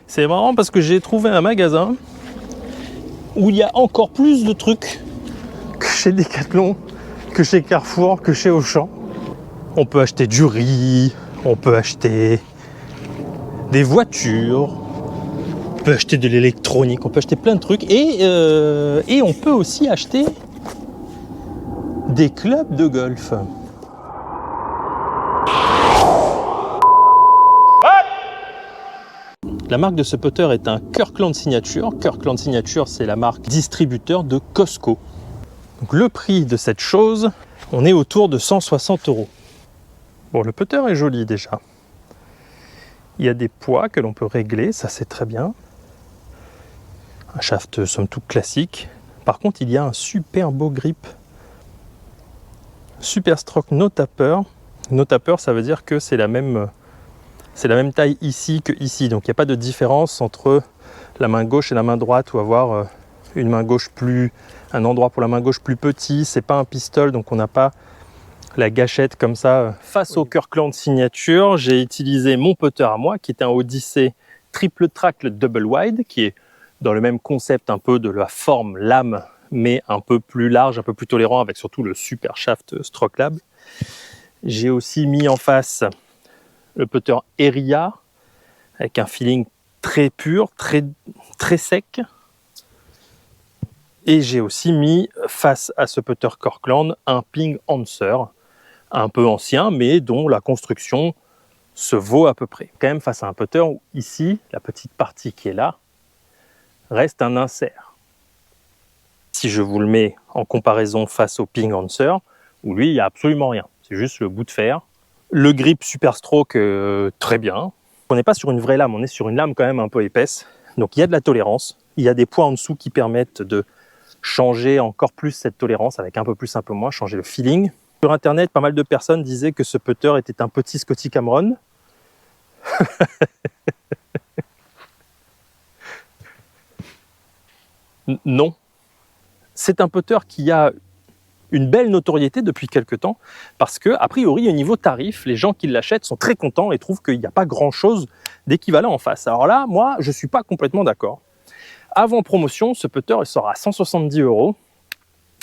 C'est marrant parce que j'ai trouvé un magasin où il y a encore plus de trucs que chez Decathlon, que chez Carrefour, que chez Auchan. On peut acheter du riz, on peut acheter des voitures, on peut acheter de l'électronique, on peut acheter plein de trucs et on peut aussi acheter des clubs de golf. La marque de ce putter est un Kirkland Signature. Kirkland Signature, c'est la marque distributeur de Costco. Donc le prix de cette chose, on est autour de 160 €. Bon, le putter est joli déjà. Il y a des poids que l'on peut régler, ça c'est très bien. Un shaft somme toute classique. Par contre, il y a un super beau grip. Super Stroke No Tapper. No Tapper, ça veut dire que c'est la même taille ici que ici. Donc il n'y a pas de différence entre la main gauche et la main droite, ou avoir une main gauche un endroit pour la main gauche plus petit. C'est pas un pistol, donc on n'a pas la gâchette comme ça. Face au Kirkland Signature, j'ai utilisé mon putter à moi, qui est un Odyssey triple track, le double wide, qui est dans le même concept un peu de la forme lame, mais un peu plus large, un peu plus tolérant, avec surtout le super shaft Stroke Lab. J'ai aussi mis en face le putter Eria, avec un feeling très pur, très sec. Et j'ai aussi mis face à ce putter Kirkland un Ping Answer, un peu ancien, mais dont la construction se vaut à peu près. Quand même face à un putter où ici, la petite partie qui est là, reste un insert. Si je vous le mets en comparaison face au Ping Answer, où lui, il n'y a absolument rien. C'est juste le bout de fer. Le grip Super Stroke, très bien. On n'est pas sur une vraie lame, on est sur une lame quand même un peu épaisse. Donc il y a de la tolérance. Il y a des poids en dessous qui permettent de changer encore plus cette tolérance, avec un peu plus, un peu moins, changer le feeling. Sur internet, pas mal de personnes disaient que ce putter était un petit Scotty Cameron. Non. C'est un putter qui a une belle notoriété depuis quelques temps, parce que, a priori, au niveau tarif, les gens qui l'achètent sont très contents et trouvent qu'il n'y a pas grand-chose d'équivalent en face. Alors là, moi, je ne suis pas complètement d'accord. Avant promotion, ce putter il sort à 170 €.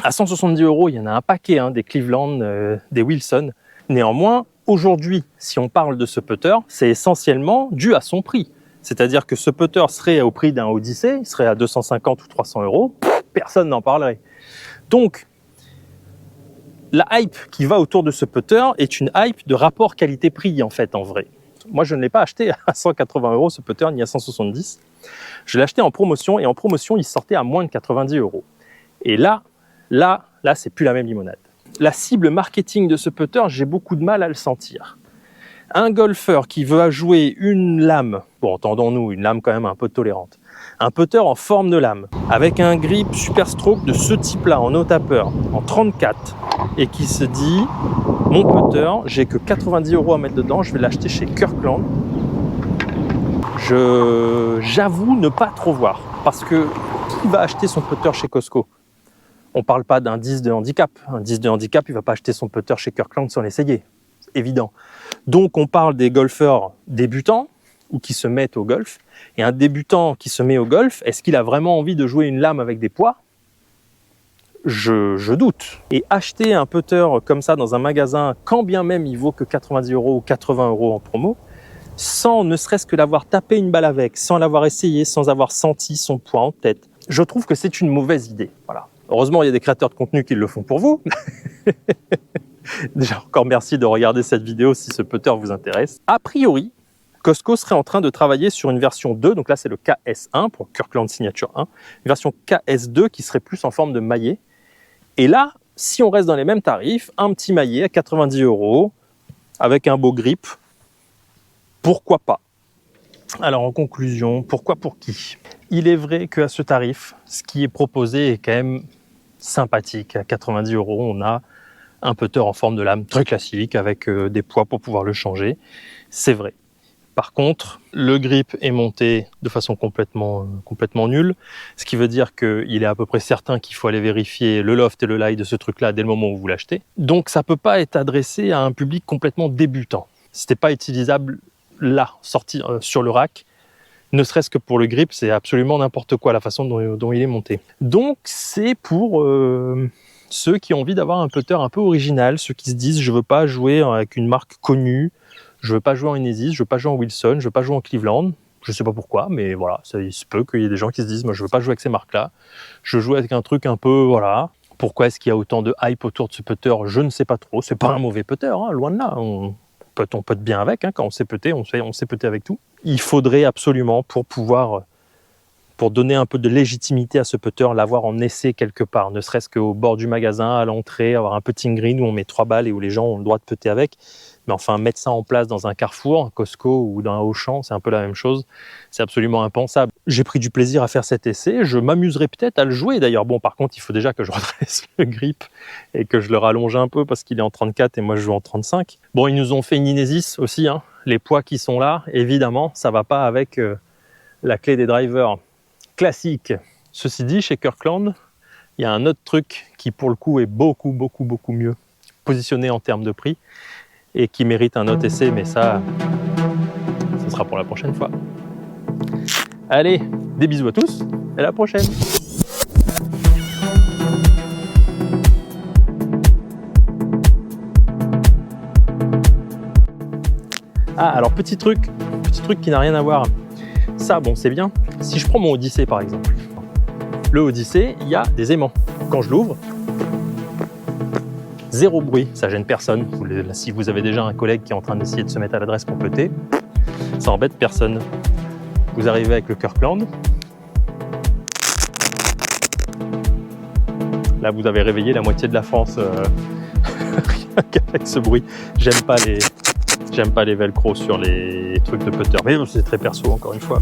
À 170 €, il y en a un paquet, des Cleveland, des Wilson. Néanmoins, aujourd'hui, si on parle de ce putter, c'est essentiellement dû à son prix. C'est-à-dire que ce putter serait au prix d'un Odyssey, il serait à 250 ou 300 €, personne n'en parlerait. Donc, la hype qui va autour de ce putter est une hype de rapport qualité-prix, en fait, en vrai. Moi, je ne l'ai pas acheté à 180 € ce putter, ni à 170. Je l'ai acheté en promotion, et en promotion, il sortait à moins de 90 €. Et là, c'est plus la même limonade. La cible marketing de ce putter, j'ai beaucoup de mal à le sentir. Un golfeur qui veut jouer une lame, bon, entendons-nous, une lame quand même un peu tolérante, un putter en forme de lame, avec un grip Super Stroke de ce type-là, en no tapper, en 34, et qui se dit, mon putter, j'ai que 90 € à mettre dedans, je vais l'acheter chez Kirkland. J'avoue ne pas trop voir, parce que qui va acheter son putter chez Costco? On ne parle pas d'un 10 de handicap. Un 10 de handicap, il ne va pas acheter son putter chez Kirkland sans l'essayer. C'est évident. Donc, on parle des golfeurs débutants ou qui se mettent au golf. Et un débutant qui se met au golf, est-ce qu'il a vraiment envie de jouer une lame avec des poids? Je doute. Et acheter un putter comme ça dans un magasin, quand bien même il vaut que 90 € ou 80 € en promo, sans ne serait-ce que l'avoir tapé une balle avec, sans l'avoir essayé, sans avoir senti son poids en tête, je trouve que c'est une mauvaise idée. Voilà. Heureusement, il y a des créateurs de contenu qui le font pour vous. Déjà, encore merci de regarder cette vidéo si ce putter vous intéresse. A priori, Costco serait en train de travailler sur une version 2, donc là c'est le KS1 pour Kirkland Signature 1, une version KS2 qui serait plus en forme de maillet. Et là, si on reste dans les mêmes tarifs, un petit maillet à 90 € avec un beau grip, pourquoi pas? Alors en conclusion, pourquoi pour qui? Il est vrai qu'à ce tarif, ce qui est proposé est quand même sympathique. À 90 €, on a un putter en forme de lame très classique avec des poids pour pouvoir le changer. C'est vrai. Par contre, le grip est monté de façon complètement nulle, ce qui veut dire qu'il est à peu près certain qu'il faut aller vérifier le loft et le lie de ce truc-là dès le moment où vous l'achetez. Donc ça ne peut pas être adressé à un public complètement débutant. Ce n'était pas utilisable là, sorti sur le rack. Ne serait-ce que pour le grip, c'est absolument n'importe quoi la façon dont il est monté. Donc c'est pour ceux qui ont envie d'avoir un putter un peu original, ceux qui se disent je veux pas jouer avec une marque connue, je veux pas jouer en Inesis, je veux pas jouer en Wilson, je veux pas jouer en Cleveland. Je sais pas pourquoi, mais voilà, il se peut qu'il y ait des gens qui se disent moi je veux pas jouer avec ces marques-là, je veux jouer avec un truc un peu voilà. Pourquoi est-ce qu'il y a autant de hype autour de ce putter? Je ne sais pas trop. C'est pas un mauvais putter, hein, loin de là. On putt bien avec, hein, quand on sait putter, on sait putter avec tout. Il faudrait absolument, pour donner un peu de légitimité à ce putter, l'avoir en essai quelque part, ne serait-ce qu'au bord du magasin, à l'entrée, avoir un putting green où on met 3 balles et où les gens ont le droit de putter avec. Mais enfin, mettre ça en place dans un Carrefour, un Costco ou dans un Auchan, c'est un peu la même chose. C'est absolument impensable. J'ai pris du plaisir à faire cet essai. Je m'amuserai peut-être à le jouer d'ailleurs. Bon, par contre, il faut déjà que je redresse le grip et que je le rallonge un peu parce qu'il est en 34 et moi je joue en 35. Bon, ils nous ont fait une Inesis aussi, hein. Les poids qui sont là, évidemment, ça va pas avec la clé des drivers classique. Ceci dit, chez Kirkland, il y a un autre truc qui pour le coup est beaucoup mieux positionné en termes de prix et qui mérite un autre essai, mais ça sera pour la prochaine fois. Allez, des bisous à tous et à la prochaine. Ah, alors petit truc qui n'a rien à voir. Ça, bon, c'est bien. Si je prends mon Odyssey par exemple, le Odyssey, il y a des aimants. Quand je l'ouvre, zéro bruit, ça gêne personne. Si vous avez déjà un collègue qui est en train d'essayer de se mettre à l'adresse pour putter, ça embête personne. Vous arrivez avec le Kirkland. Là, vous avez réveillé la moitié de la France rien qu'avec ce bruit. J'aime pas les velcro sur les trucs de putter, mais c'est très perso encore une fois.